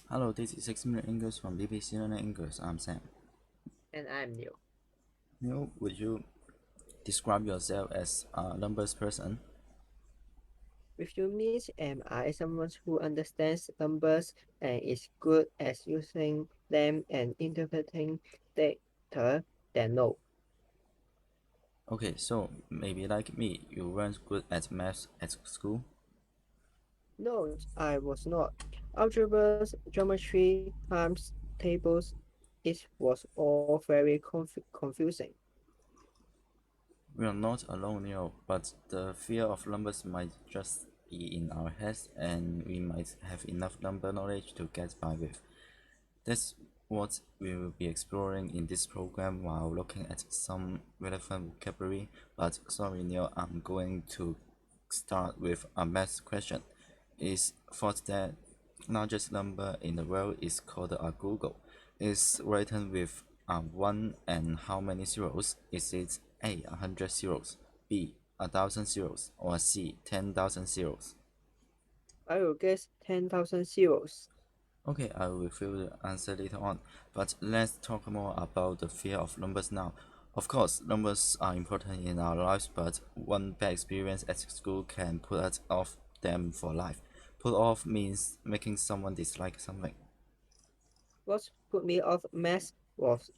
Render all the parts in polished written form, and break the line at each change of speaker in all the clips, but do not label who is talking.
Hello, this is 6 Minute English from BBC Learning English. I'm Sam.
And I'm new.
Neil, would you describe yourself as a numbers person?
With you means am I someone who understands numbers and is good at using them and interpreting data? Then no.
Okay, so maybe like me, you weren't good at maths at school.
No, I was not. Algebras, geometry, times, tables, it was all very confusing.
We are not alone, Neil, but the fear of numbers might just be in our heads, and we might have enough number knowledge to get by with. That's what we will be exploring in this program while looking at some relevant vocabulary. But sorry, Neil, I'm going to start with a math question. Is thought that largest number in the world is called a Google. Is written with a 1 and how many zeros? Is it A 100 zeros, B 1,000 zeros, or C 10,000 zeros?
I will guess 10,000 zeros.
Okay, I will reveal the answer later on, but let's talk more about the fear of numbers now. Of course, numbers are important in our lives, but one bad experience at school can put us off them for life. Put off means making someone dislike something.
What put me off math was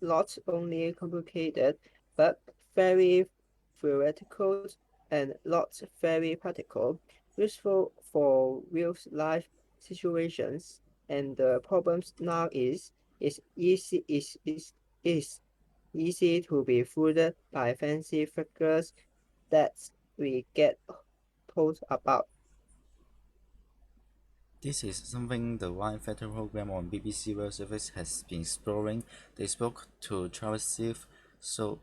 not only complicated but very theoretical and not very practical, useful for real life situations. And the problems now is easy to be fooled by fancy figures that we get told about.
This is something the Wine Factor program on BBC World Service has been exploring. They spoke to Travis Siff,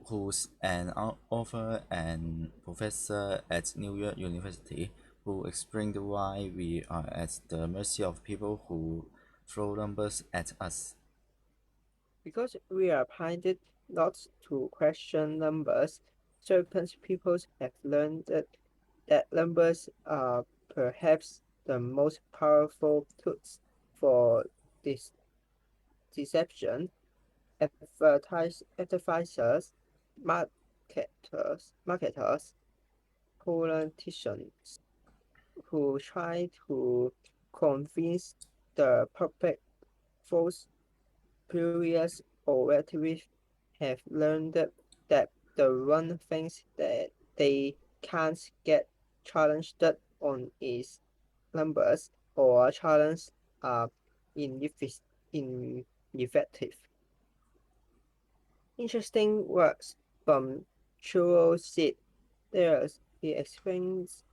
who's an author and professor at New York University, who explained why we are at the mercy of people who throw numbers at us.
Because we are painted not to question numbers, certain people have learned that numbers are perhaps the most powerful tools for this deception. Advertisers, marketers, politicians who try to convince the public false previous orators have learned that the one thing that they can't get challenged on is numbers or challenge are ineffic- ineffective. Interesting words from Chuo Sid. There's he explains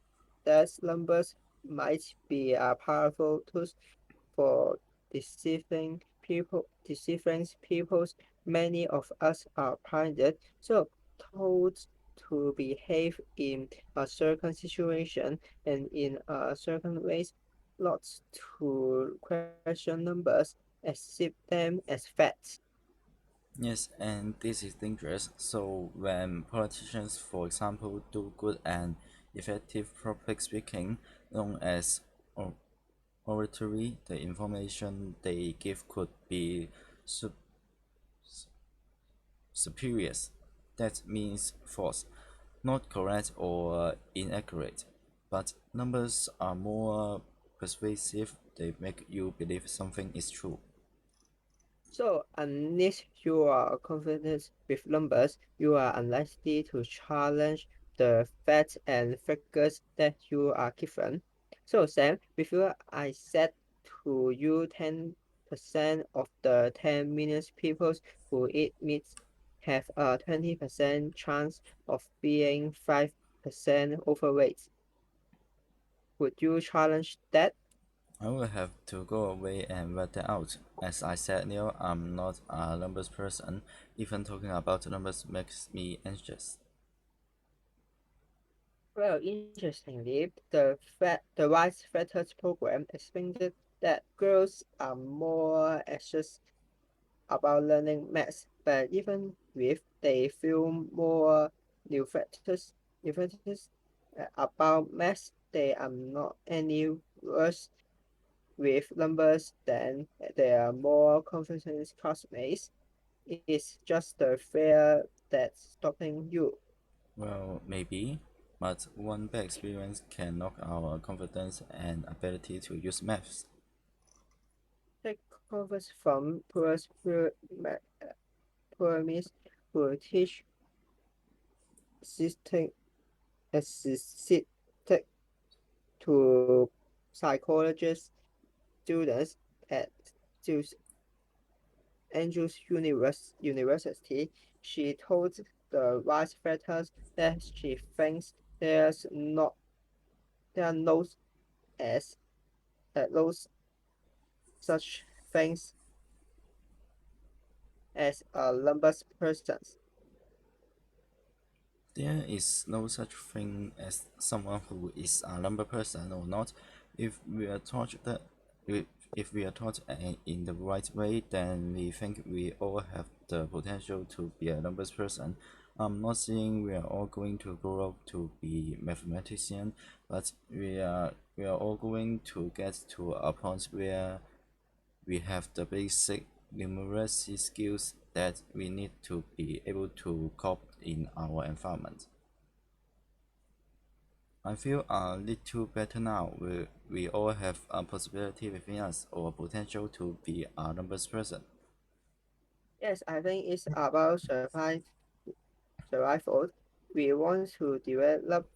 that numbers might be a powerful tool for deceiving peoples. Many of us are blinded, so told to behave in a certain situation and in a certain ways, not to question numbers, accept them as facts.
Yes, and this is dangerous. So, when politicians, for example, do good and effective public speaking, known as or- oratory, the information they give could be su- spurious. That means false, not correct or inaccurate. But numbers are more persuasive, they make you believe something is true.
So unless you are confident with numbers, you are unlikely to challenge the facts and figures that you are given. So Sam, before I said to you 10% of the 10 million people who eat meat have a 20% chance of being 5% overweight. Would you challenge that?
I will have to go away and work that out. As I said, Neil, I'm not a numbers person. Even talking about numbers makes me anxious.
Well, interestingly, the Rice Factors program explained that girls are more anxious about learning maths, but even if they feel more new factors about maths, they are not any worse with numbers than their more confident classmates. It's just the fear that's stopping you.
Well, maybe, but one bad experience can knock our confidence and ability to use maths.
Take covers from pyramids who teach system assisted to psychologists students at Zeus Andrews University. She told the vice rectors that she thinks there are no as no such things as a numbers person.
There is no such thing as someone who is a number person or not. If we are taught that, if, if we are taught in the right way, then we think we all have the potential to be a numbers person. I'm not saying we are all going to grow up to be mathematician, but we are all going to get to a point where we have the basic numeracy skills that we need to be able to cope in our environment. I feel a little better now. We all have a possibility within us or potential to be a numbers person.
Yes, I think it's about survival. We want to develop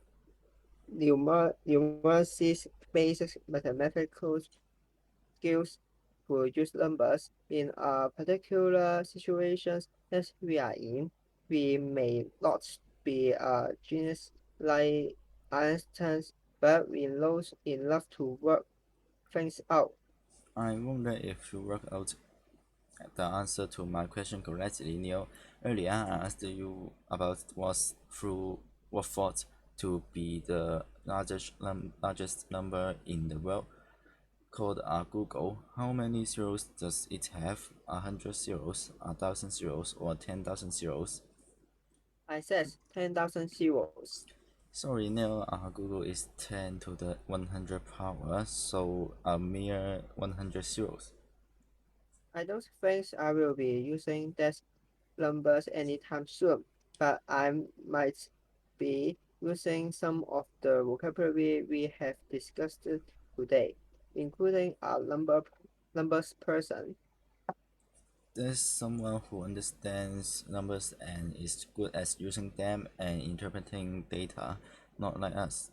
numeracy-based mathematical skills to use numbers in a particular situations that we are in. We may not be a genius like Einstein, but we know enough to work things out.
I wonder if you work out the answer to my question correctly, Neil. Earlier, I asked you about what thought to be the largest number in the world, called Google. How many zeros does it have? 100 zeros, 1,000 zeros, or 10,000 zeros?
I said 10,000 zeros.
Sorry, Neil, Google is 10 to the 100 power, so a mere 100 zeros.
I don't think I will be using that numbers anytime soon, but I might be using some of the vocabulary we have discussed today, including a numbers person.
There's someone who understands numbers and is good at using them and interpreting data, not like us.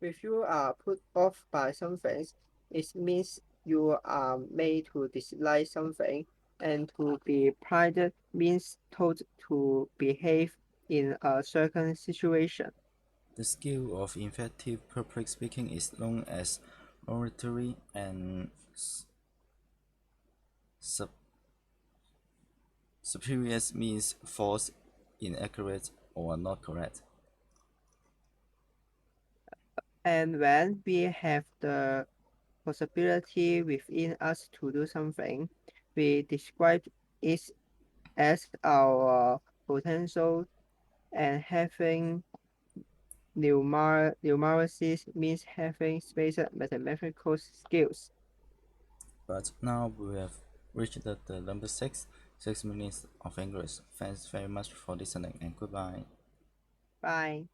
If you are put off by something, it means you are made to dislike something, and to be prided means told to behave in a certain situation.
The skill of effective public speaking is known as oratory, and sup- superiors means false, inaccurate, or not correct.
And when we have the possibility within us to do something, we describe it as our potential, and having numeracy means having special mathematical skills.
But now we have reached the number 6 minutes of English. Thanks very much for listening and goodbye.
Bye.